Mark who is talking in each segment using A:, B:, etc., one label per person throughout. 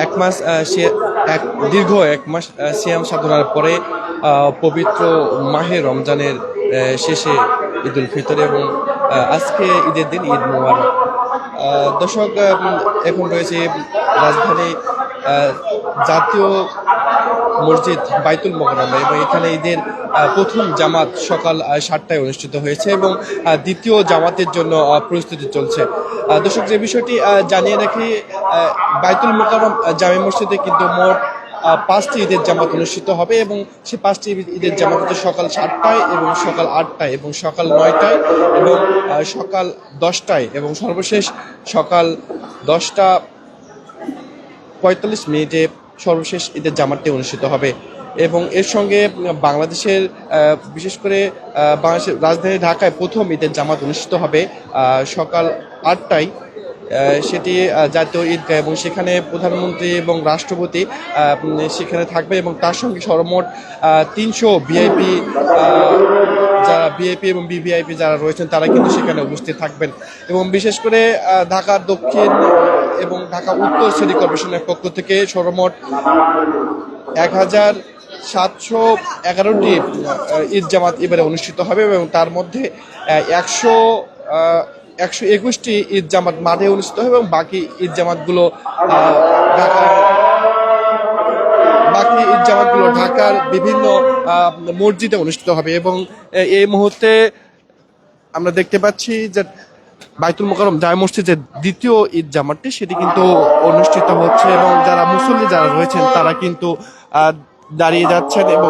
A: এক মাস দীর্ঘ এক মাস সিয়াম সাধনার পরে পবিত্র মাহে রমজানের শেষে ঈদ উল ফিতর এবং আজকে ঈদের দিন ঈদ মুবারক। দর্শক, এখন রয়েছে রাজধানী জাতীয় মসজিদ বাইতুল মোকাররমে এবং এখানে ঈদের প্রথম জামাত সকাল 7টায় অনুষ্ঠিত হয়েছে এবং দ্বিতীয় জামাতের জন্য প্রস্তুতি চলছে। দর্শক, যে বিষয়টি জানিয়ে রাখি, বাইতুল মোকাররম জামে মসজিদে কিন্তু মোট 5টি ঈদের জামাত অনুষ্ঠিত হবে এবং সেই 5টি ঈদের জামাত হচ্ছে সকাল 7টায় এবং সকাল 8টায় এবং সকাল 9টায় এবং সকাল 10টায় এবং সর্বশেষ সকাল 10টা 45 মিনিটে সর্বশেষ ঈদের জামাতটি অনুষ্ঠিত হবে। এবং এর সঙ্গে বাংলাদেশের বিশেষ করে বাংলাদেশের রাজধানী ঢাকায় প্রথম ঈদের জামাত অনুষ্ঠিত হবে সকাল 8টায়, সেটি জাতীয় ঈদগাহ এবং সেখানে প্রধানমন্ত্রী এবং রাষ্ট্রপতি সেখানে থাকবে এবং তার সঙ্গে সর্বমোট 300 ভিআইপি, যারা ভিআইপি এবং ভিভিআইপি যারা রয়েছেন তারা কিন্তু সেখানে উপস্থিত থাকবেন। এবং বিশেষ করে ঢাকার দক্ষিণ এবং ঢাকা উত্তর সিটি কর্পোরেশনের পক্ষ থেকে সর্বমোট 1711টি ঈদ জামাত এবারে অনুষ্ঠিত হবে এবং তার মধ্যে 121টি ঈদ জামাত মাঠে অনুষ্ঠিত হবে এবং বাকি ঈদ জামাতগুলো ঢাকার বিভিন্ন মসজিদে অনুষ্ঠিত হবে। এবং এই মুহূর্তে আমরা দেখতে পাচ্ছি যে বাইতুল মোকাররম জামে মসজিদের দ্বিতীয় ঈদ জামাতটি সেটি কিন্তু অনুষ্ঠিত হচ্ছে এবং যারা মুসল্লি যারা রয়েছেন তারা কিন্তু দাঁড়িয়ে যাচ্ছেন এবং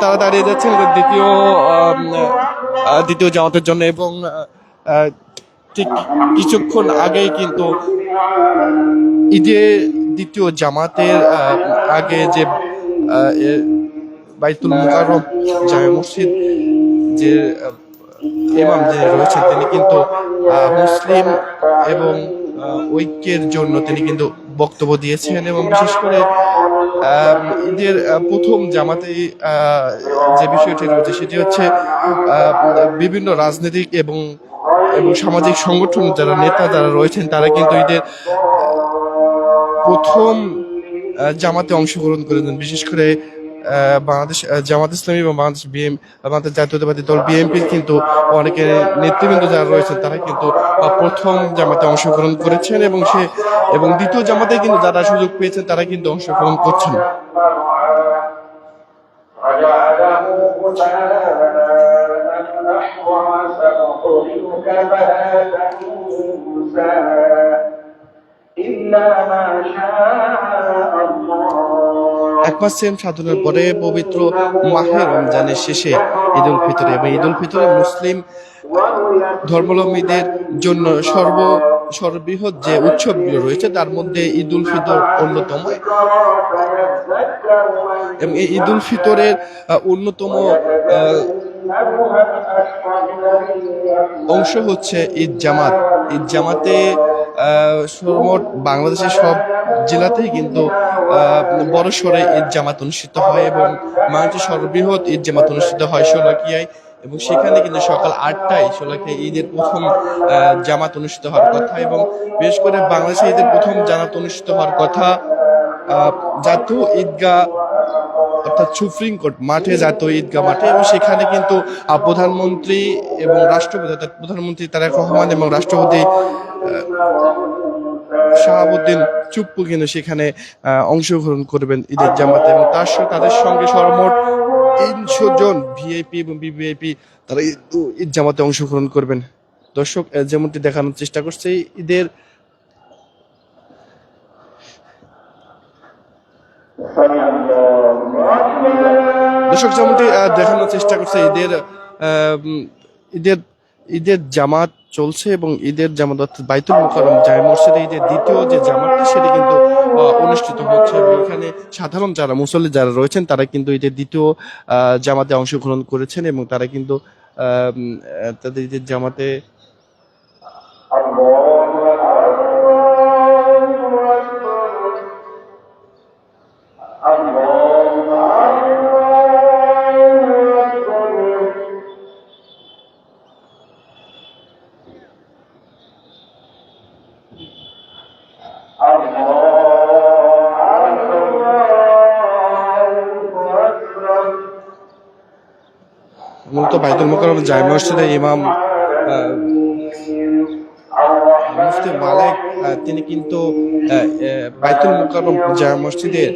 A: তারা দাঁড়িয়ে যাচ্ছেন দ্বিতীয় জামাতের জন্য। এবং ঠিক কিছুক্ষণ আগেই কিন্তু ঈদের দ্বিতীয় জামাতের আগে যে বাইতুল মোকাররম জামে মসজিদ যে ইমাম যিনি রয়েছেন তিনি কিন্তু মুসলিম এবং ঐক্যের জন্য তিনি কিন্তু বক্তব্য দিয়েছেন এবং বিশেষ করে ঈদের প্রথম জামাতে যে বিষয়টি রয়েছে সেটি হচ্ছে বিভিন্ন রাজনৈতিক এবং সামাজিক সংগঠন যারা নেতা যারা রয়েছেন তারা কিন্তু ঈদের প্রথম জামাতে অংশগ্রহণ করেছেন। বিশেষ করে বাংলাদেশ জামাত ইসলামী এবং বাংলাদেশ জাতীয়তাবাদী দল বিএনপির কিন্তু অনেকে নেতৃবৃন্দ যারা রয়েছেন তারা কিন্তু প্রথম জামাতে অংশগ্রহণ করেছেন এবং দ্বিতীয় জামাতে কিন্তু যারা সুযোগ পেয়েছেন তারা কিন্তু অংশগ্রহণ করছেন। এক মাস সিয়াম সাধনার পরে পবিত্র মাহে রমজানের শেষে ঈদ উল ফিতর এবং ঈদ উল ফিতরে মুসলিম ধর্মাবলম্বীদের জন্য সর্ববৃহৎ যে উৎসবগুলো রয়েছে তার মধ্যে ঈদ উল ফিতর অন্যতম এবং এই ঈদ উল ফিতরের অন্যতম অংশ হচ্ছে ঈদ জামাত। ঈদ জামাতে মোট বাংলাদেশের সব জেলাতেই কিন্তু বড় সড়ে ঈদ জামাত অনুষ্ঠিত হয় এবং বাংলাদেশের সর্ববৃহৎ ঈদ জামাত অনুষ্ঠিত হয় শোলাকিয়ায় এবং সেখানে কিন্তু সকাল 8টায় শোলাকিয়ায় ঈদের প্রথম জামাত অনুষ্ঠিত হওয়ার কথা এবং বিশেষ করে বাংলাদেশে ঈদের প্রথম জামাত অনুষ্ঠিত হওয়ার কথা জাতীয় ঈদগাহ অর্থাৎ সুপ্রিম কোর্ট মাঠে, জাতীয় ঈদগাহ মাঠে এবং সেখানে কিন্তু প্রধানমন্ত্রী এবং রাষ্ট্রপতি অর্থাৎ প্রধানমন্ত্রী তারেক রহমান এবং রাষ্ট্রপতি শাহাবুদ্দিন চুপ্পু কিন্তু সেখানে অংশগ্রহণ করবেন ঈদের জামাতে এবং তাদের সঙ্গে সর্বমোট 300 জন ভিআইপি এবং ভিভিআইপি তারা ঈদ জামাতে অংশগ্রহণ করবেন। দর্শক, যেমনটি দেখানোর চেষ্টা করছে ঈদের ঈদের জামাত চলছে এবং ঈদের জামাত অর্থাৎ বাইতুল মোকাররম জামে মসজিদে ঈদের দ্বিতীয় যে জামাতটি সেটি কিন্তু অনুষ্ঠিত হচ্ছে এবং এখানে সাধারণ যারা মুসল্লি যারা রয়েছেন তারা কিন্তু ঈদের দ্বিতীয় জামাতে অংশগ্রহণ করেছেন এবং তারা কিন্তু তাদের ঈদের জামাতে বাইতুল মোকাররম জামে মসজিদের ইমাম মুফতি মালিক তিনি কিন্তু বাইতুল মোকাররম জামে মসজিদের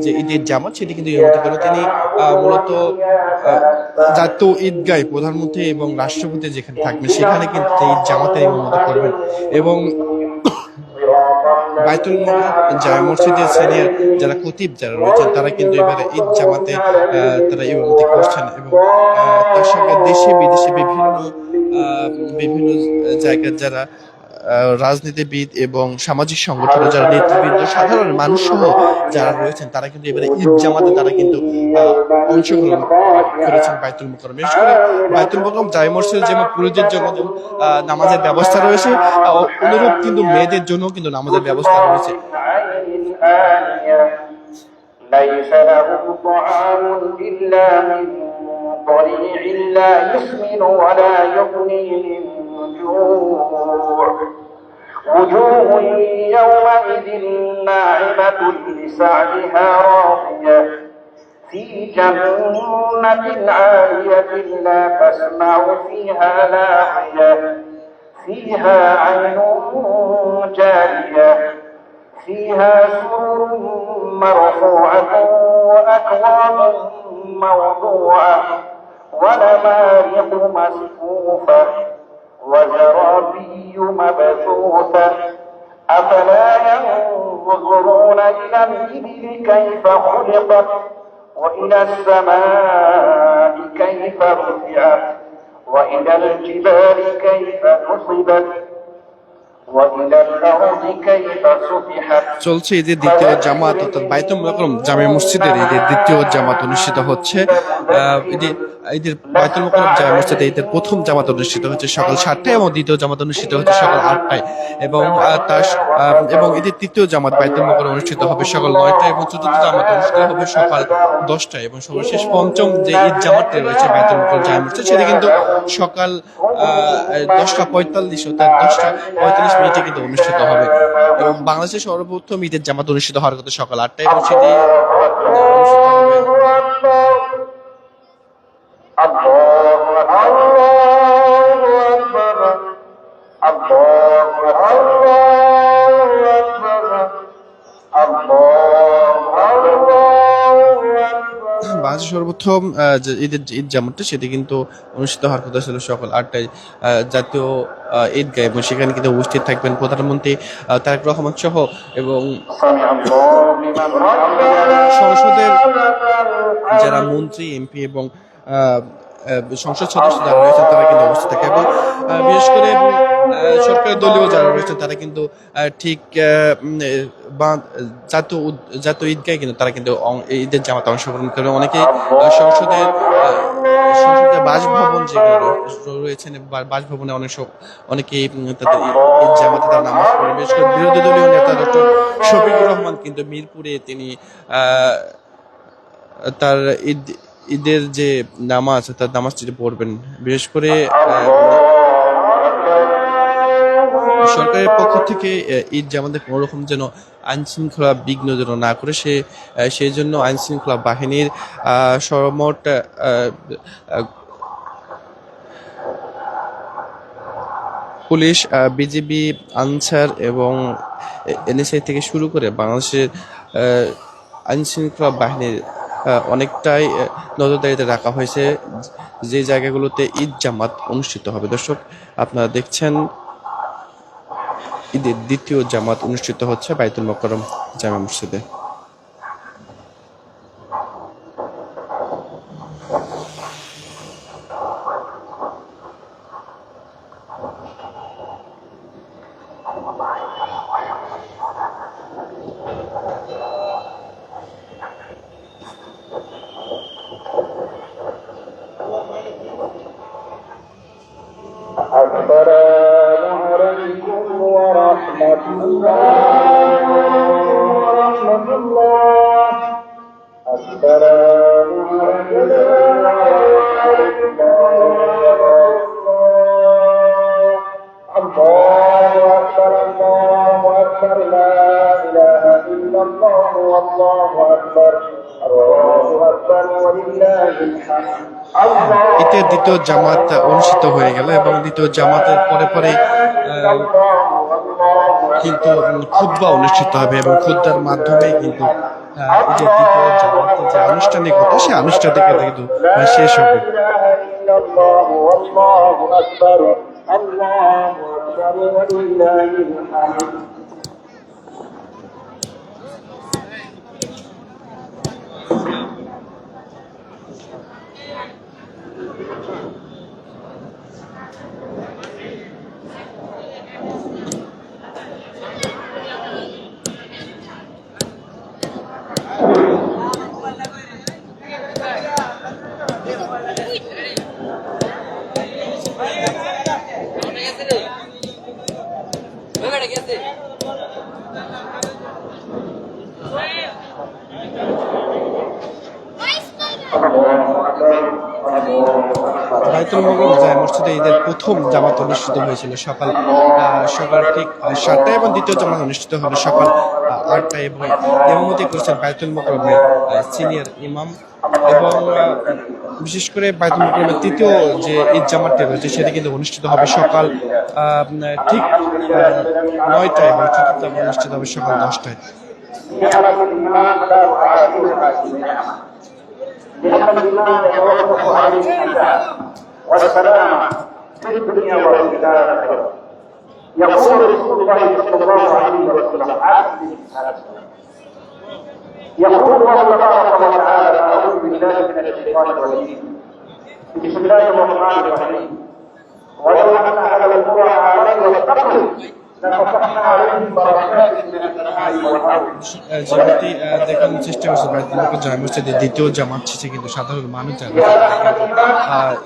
A: যে ঈদের জামাত সেটি কিন্তু ইমামতি করেন। তিনি মূলত জাতীয় ঈদগায় প্রধানমন্ত্রী এবং রাষ্ট্রপতি যেখানে থাকবেন সেখানে কিন্তু ঈদ জামাতের ইমামতি করবেন এবং বাইতুল মোকাররম জামে মসজিদের সিনিয়র যারা খতিব যারা রয়েছেন তারা কিন্তু এবারে ঈদ জামাতে তারা ইমামতি করছেন এবং তার সঙ্গে দেশে বিদেশে বিভিন্ন জায়গার যারা রাজনীতিবিদ এবং সামাজিক সংগঠনের যারা নেতৃবৃন্দ সাধারণ মানুষ সহ যারা রয়েছেন তারা কিন্তু এবারে ঈদ জামাতে তারা কিন্তু অংশগ্রহণ করেছেন বাইতুল মোকাররম। বিশেষ করে বাইতুল মোকাররম জামে মসজিদে যেমন পুরুষদের জন্য নামাজের ব্যবস্থা রয়েছে অনুরূপ কিন্তু মেয়েদের জন্য কিন্তু নামাজের ব্যবস্থা রয়েছে। ليس لهم طعام إلا من ضريع لا يسمن ولا يغني من جوع وجوه يومئذ ناعمة لسعيها راضية في جنة عالية لا تسمع فيها لاغية فيها عين جارية فيها سرر مرفوعة وأكواب موضوعة ونمارق مصفوفة وزرابي مبثوثة أفلا ينظرون إلى الإبل كيف خلقت وإلى السماء كيف رفعت وإلى الجبال كيف نصبت চলছে ঈদের দ্বিতীয় জামাত অর্থাৎ বাইতুল মোকাররম জামে মসজিদের ঈদের দ্বিতীয় জামাত অনুষ্ঠিত হচ্ছে। ঈদের বাইতুল মোকাররম জামে মসজিদে ঈদের প্রথম জামাত অনুষ্ঠিত হচ্ছে সকাল 7টায় এবং দ্বিতীয় জামাত অনুষ্ঠিত হচ্ছে সকাল 8টায় এবং ঈদের তৃতীয় জামাত বাইতুল মোকাররম অনুষ্ঠিত হবে সকাল 9টায় এবং চতুর্থ জামাত অনুষ্ঠিত হবে সকাল 10টায় এবং সর্বশেষ পঞ্চম যে ঈদ জামাতটি রয়েছে বাইতুল মোকাররম জামে মসজিদ সেটি কিন্তু সকাল 10:45 অর্থাৎ 10:45 কিন্তু অনুষ্ঠিত হবে এবং বাংলাদেশের সর্বপ্রথম ঈদের জামাত অনুষ্ঠিত হওয়ার কথা সকাল 8টায় এবং সেটি বাংলাদেশের সর্বপ্রথম ঈদের ঈদ জামাতটা সেটি কিন্তু অনুষ্ঠিত হওয়ার কথা ছিল সকাল 8টায় জাতীয় ঈদগাহ এবং সেখানে কিন্তু উপস্থিত থাকবেন প্রধানমন্ত্রী তারেক রহমান সহ এবং সংসদের যারা মন্ত্রী এমপি এবং সংসদ সদস্য যারা রয়েছেন তারা কিন্তু উপস্থিত থাকে এবং বিশেষ করে সরকারি দলীয় যারা রয়েছেন তারা কিন্তু ঠিক জাতীয় ঈদগাহে কিন্তু তারা কিন্তু ঈদের জামাতে অংশগ্রহণ করে। অনেকে সংসদের বাসভবন যেগুলো রয়েছেন বাসভবনে অনেকেই তাদের ঈদ জামাতে তারা নামাজ পড়ে। বিশেষ করে বিরোধী দলীয় নেতা ডক্টর শফিকুর রহমান কিন্তু মিরপুরে তিনি তার ঈদের যে নামাজ তার নামাজটি পড়বেন। বিশেষ করে সরকারের পক্ষ থেকে ঈদ জামাতে কোনো রকম যেন আইন শৃঙ্খলা বিঘ্ন যেন না করে সেই জন্য আইন শৃঙ্খলা বাহিনীর সর্বমোট পুলিশ, বিজিবি, আনসার এবং এনএসআই থেকে শুরু করে বাংলাদেশের আইন শৃঙ্খলা বাহিনীর অনেকটাই নজরদারিতে রাখা হয়েছে যে জায়গাগুলোতে ঈদ জামাত অনুষ্ঠিত হবে। দর্শক, আপনারা দেখছেন ঈদের দ্বিতীয় জামাত অনুষ্ঠিত হচ্ছে বাইতুল মোকাররম জামে মসজিদে।
B: السلام عليكم ورحمة الله ورحمة الله. السلام عليكم الله أكبر الله أكبر لا إله إلا الله والله أكبر. أكبر ولله الحمد
A: ঈদের দ্বিতীয় জামাত অনুষ্ঠিত হয়ে গেল এবং দ্বিতীয় জামাতের পরে পরে কিন্তু খুতবা অনুষ্ঠিত হবে এবং খুতবার মাধ্যমে কিন্তু ঈদের দ্বিতীয় জামাতের যে আনুষ্ঠানিকতা সেই আনুষ্ঠানিকতা কিন্তু শেষ হবে। বাইতুল মোকাররম জামে মসজিদে ঈদের প্রথম জামাত অনুষ্ঠিত হয়েছিল সকাল ঠিক 7টায় এবং দ্বিতীয় জামাত অনুষ্ঠিত হলো সকাল 8টায় এবং ইমামতি করেছেন বাইতুল মোকাররমের সিনিয়র ইমাম এবং বিশেষ করে বাইতুল মোকাররমের তৃতীয় যে ঈদ জামাতটি রয়েছে সেটি কিন্তু অনুষ্ঠিত হবে সকাল ঠিক 9টায় এবং চতুর্থ জামাত অনুষ্ঠিত হবে সকাল 10টায়।
B: لأن الإيمان يوافق عليه الإسلام والسلام في الدنيا وفي الآخرة. يقول رسول الله صلى الله عليه وسلم يقول الله تبارك وتعالى أعوذ بالله من الشيطان الرجيم بسم الله الرحمن الرحيم ولو أن أهل القرى آمنوا واتقوا لفتحنا عليهم بركات من السماء والأرض.
A: যেমনটি দেখানোর চেষ্টা করছে বাইতুল মোকাররম জামে মসজিদের দ্বিতীয় জামাত শেষে কিন্তু সাধারণ মানুষ যারা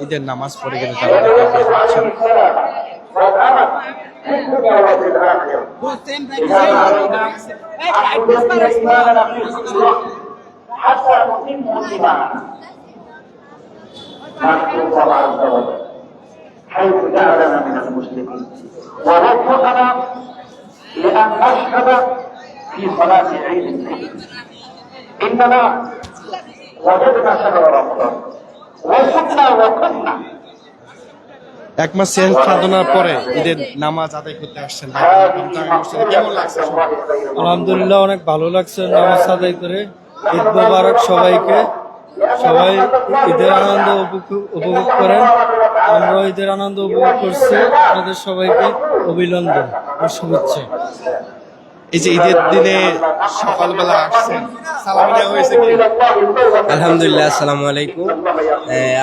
A: ঈদের নামাজ পড়ে গেলে তারা বের হচ্ছেন।
B: حيث جعلنا من المسلمين ووفقنا لأن نشهد في صلاة عيد الفطر إننا وجدنا شهر رمضان وصدنا وقمنا
A: এক মাস সিয়াম সাধনার পরে ঈদের নামাজ আদায় করতে আসছেন বাইতুল মোকাররম জামে মসজিদে, কেমন লাগছে?
C: আলহামদুলিল্লাহ, অনেক ভালো লাগছে নামাজ আদায় করে। ঈদ মোবারক সবাইকে। সবাই ঈদের আনন্দ উপভোগ করেন, আমরা ঈদের আনন্দ উপভোগ করছি। আপনাদের সবাইকে অভিনন্দন ও শুভেচ্ছা।
A: এই যে ঈদের দিনে সকালবেলা আসছেন, সালামি নেওয়া হয়েছে কি?
D: আলহামদুলিল্লাহ, আসসালামু আলাইকুম।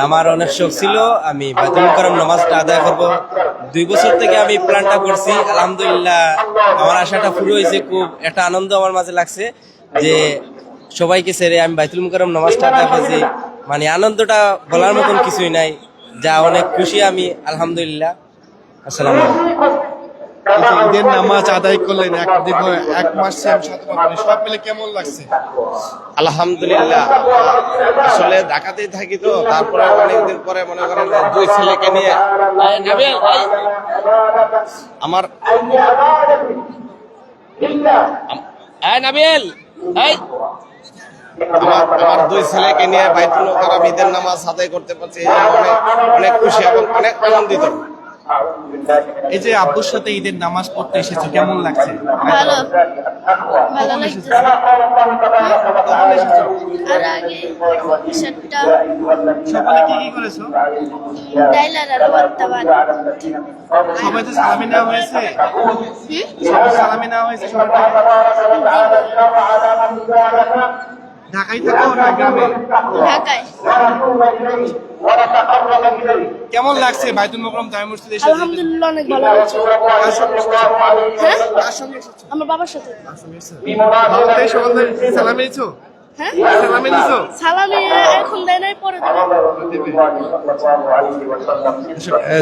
D: আমার অনেক শখ ছিল আমি বাইতুল মোকাররম নামাজটা আদায় করব। 2 বছর থেকে আমি প্ল্যানটা করছি। আলহামদুলিল্লাহ আমার আশাটা পুরো হয়েছে। খুব একটা আনন্দ আমার মাঝে লাগছে যে সবাইকে ছেড়ে আমি বাইতুল মোকাররম নামাজটা আদায় করছি। মানে আনন্দটা বলার মতন কিছুই নাই, যা অনেক খুশি আমি। আলহামদুলিল্লাহ। আসসালামু আলাইকুম।
A: এই যে ঈদের নামাজ আদায় করলেন দীর্ঘ 1 মাস সিয়াম সাধনা করে, সব মিলে কেমন লাগছে?
D: আলহামদুলিল্লাহ, আসলে ঢাকাতেই থাকি তো, তারপরে অনেকদিন পরে মনে করেন 2 ছেলেকে নিয়ে আমার নাবিল আমার 2 ছেলেকে নিয়ে বাইতুল মোকাররম ঈদের নামাজ আদায় করতে পারছি। অনেক খুশি এবং অনেক আনন্দিত।
A: এই যে আব্বুর সাথে ঈদের নামাজ পড়তে এসেছো, কেমন লাগছে?
E: ভালো ভালো লাগছে।
A: কখন এসেছো?
E: আর আগে সেটটা
A: সকালে কি করেছো?
E: ডাইলার আর ভর্তা ভাত।
A: সবাই তো সালামি নেওয়া হয়েছে, সবাই সালামি নেওয়া হয়েছে। ঢাকায় থাকো না গ্রামে?
E: ঢাকায়।
A: কেমন লাগছে বাইতুল মোকাররম জামে মসজিদে এসে?
E: আলহামদুলিল্লাহ, অনেক ভালো লাগছে।
A: কার সঙ্গে এসেছো?
E: হ্যাঁ,
A: কার সঙ্গে এসেছো?
E: আমার বাবার সাথে।
A: বাবা থেকে সকাল থেকে সালামি নিয়েছো?
E: হ্যাঁ,
A: সালামি নিয়েছো?
E: সালামি এখন দেয় নাই, পরে দেবে।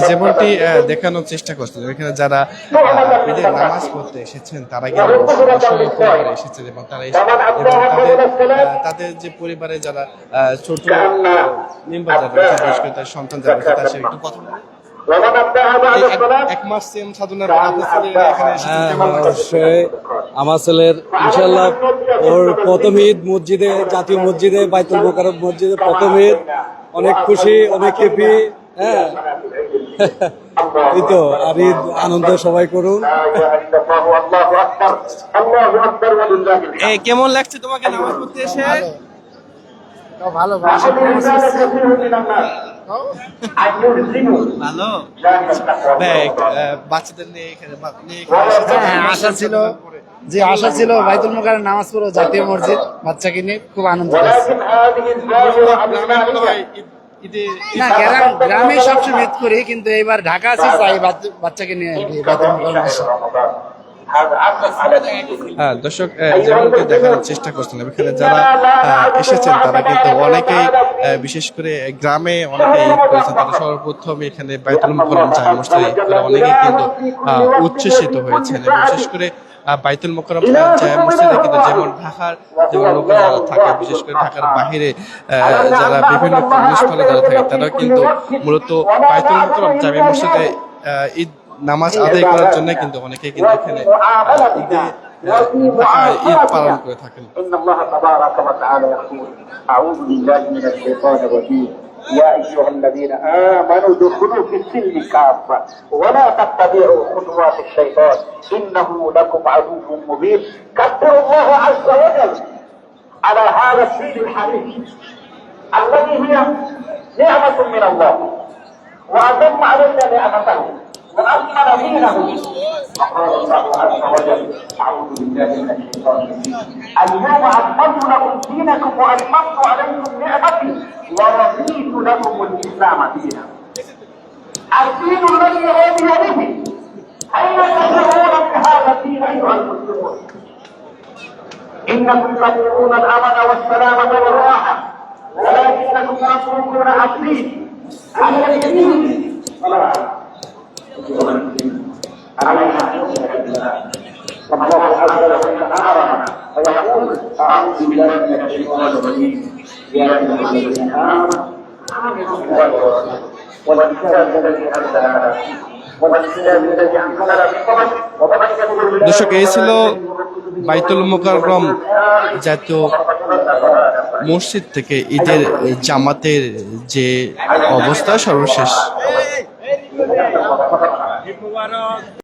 A: যেমনটি দেখানোর চেষ্টা করছিল, এখানে যারা ঈদের নামাজ পড়তে এসেছেন তারা কিন্তু পরিবারে এসেছেন এবং তারা তাদের যে পরিবারে যারা ছোট মেম্বার যারা বিশেষ করে তার সন্তান যারা আছে তার সাথে একটু কথা বলি।
B: ومن أبدأها بعد
A: এই
B: الصلاة
A: এক মাস সিএম সাধনার পর আপনার ছেলে এখানে এসেছেন,
C: হ্যাঁ
A: কেমন লাগছে?
C: অবশ্যই আমার ছেলের ইনশাল্লাহ ওর প্রথম ঈদ মসজিদে, জাতীয় মসজিদে, বাইতুল মোকাররম মসজিদে প্রথম ঈদ, অনেক খুশি, অনেক হ্যাপি। হ্যাঁ এই তো, আর ঈদ আনন্দ সবাই করুন।
B: لا إله إلا الله والله أكبر الله أكبر ولله الحمد
A: কেমন লাগছে তোমাকে নামাজ পড়তে এসে?
C: ভালো
B: أحد الرجال كثير من الناس أن يلزموا
A: ভালো
B: جانب التقوى
A: বাচ্চাদের নিয়ে এখানে এসেছেন।
F: হ্যাঁ, আশা ছিল, যে আশা ছিল বাইতুল মোকাররম নামাজ পড়ো জাতীয় মসজিদ, বাচ্চাকে নিয়ে খুব আনন্দ পাচ্ছি।
B: ولكن هذه الظاهرة المعنوية
F: না, গ্রামে সবসময় ঈদ করি, কিন্তু এবার ঢাকা আছি, চাই বাচ্চাকে নিয়ে আর কি বাইতুল মোকাররম আসা।
B: هذا عطف على الدين
A: হ্যাঁ দর্শক, যেমনটি দেখানোর চেষ্টা করছিলাম, এখানে যারা এসেছেন তারা কিন্তু অনেকেই বিশেষ করে গ্রামে অনেকেই ঈদ করেছেন। তারা সর্বপ্রথম এখানে বাইতুল মোকাররম জামে মসজিদে ঈদ করে অনেকেই কিন্তু উচ্ছ্বসিত হয়েছেন। এবং বিশেষ করে বাইতুল মোকাররম জামে মসজিদে কিন্তু যেমন ঢাকার যেমন লোকেরা যারা থাকে, বিশেষ করে ঢাকার বাহিরে যারা বিভিন্ন কর্মস্থলে যারা থাকে, তারাও কিন্তু মূলত বাইতুল মোকাররম জামে মসজিদে ঈদ নামাজ আদায় করার জন্য কিন্তু অনেকেই কিন্তু এখানে ঈদে ঈদ পালন করে থাকেন।
B: إن الله تبارك وتعالى يقول أعوذ بالله من الشيطان الرجيم يا أيها الذين آمنوا ادخلوا في السلم كافة ولا تتبعوا خطوات الشيطان إنه لكم عدو مبين. كبر الله عز وجل على هذا الدين الحنيف الذي هي نعمة من الله وأتم علينا نعمته وأكمل دينه. وقال الله عز وجل أعوذ بالله من الشيطان الرجيم اليوم أكملت لكم دينكم وأتممت عليكم نعمتي ورضيت لكم الإسلام دينا. الدين الذي هو بيده. أين تشعرون بهذا الدين أيها المسلمون؟ إنكم تطلبون الأمن والسلامة والراحة ولكنكم تتركون الدين الذي فيه صلاة. علينا الله عز وجل أمرنا فيقول أعوذ بالله من الشيطان الرجيم يا أيها الذين آمنوا آمنوا بالله ورسوله والكتاب الذي أنزل على والكتاب الذي أنزل على قبل ومن يكفر بالله
A: দর্শক, এই ছিল বাইতুল মোকাররম জাতীয় মসজিদ থেকে ঈদের জামাতের যে অবস্থা সর্বশেষ